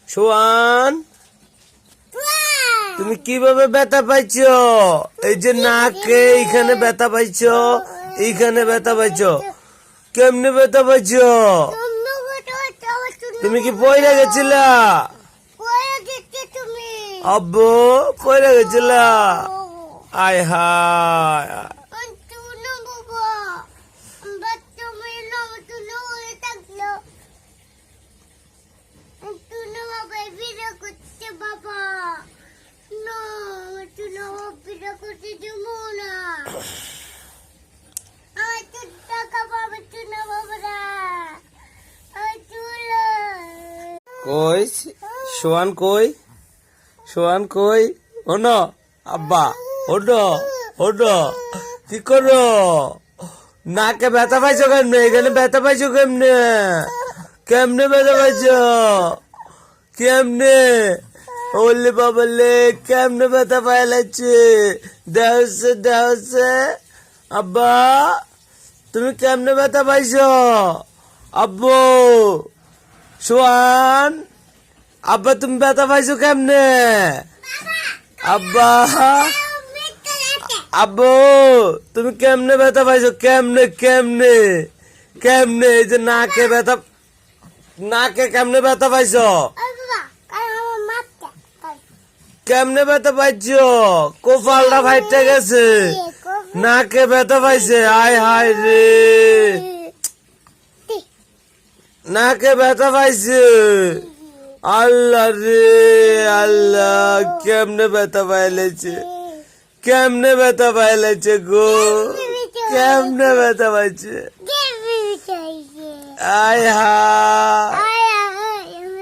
Schwann তুমি কিভাবে ব্যথা পাইছো? এই যে নাকে এইখানে ব্যথা পাইছো, এইখানে ব্যথা পাইছো, কেমনে ব্যথা পাইছো? তুমি কি পয়রা গেছিলা? আব্বু পয়রা গেছিলা? আয় হায়, কই সোয়ান কই? সোয়ান কই? ওনো আব্বা, ওডো ওডো, কি করো? নাকে ব্যথা পাইছো কেমনে? এখানে ব্যথা পাইছো কেমনে? কেমনে ব্যথা পাইছো? কেমনে? ওলে বাবালে, কেমনে ব্যথা পাইলাচ্ছে? দেহছে দেহছে। আব্বা তুমি কেমনে ব্যথা পাইছো? আব্বু, সোয়ান, আব্বা তুমি ব্যথা পাইছো কেমনে? আব্বা, আব্বু তুমি কেমনে ব্যথা পাইছো? কেমনে কেমনে কেমনে? এই যে নাকে ব্যথা, নাকে কেমনে ব্যথা পাইছো? কেমনে ব্যথা পাইছো? কোপালটা ফাইটে গেছে, নাকে ব্যথা পাইছে। আয় হায় রে, নাকে ব্যথা পাইছে। আল্লাহ রে আল্লাহ, কেমনে ব্যথা পাইলেছে? কেমনে ব্যথা পাইলেছে গো? কেমনে ব্যথা পাইছে? আয় হায়।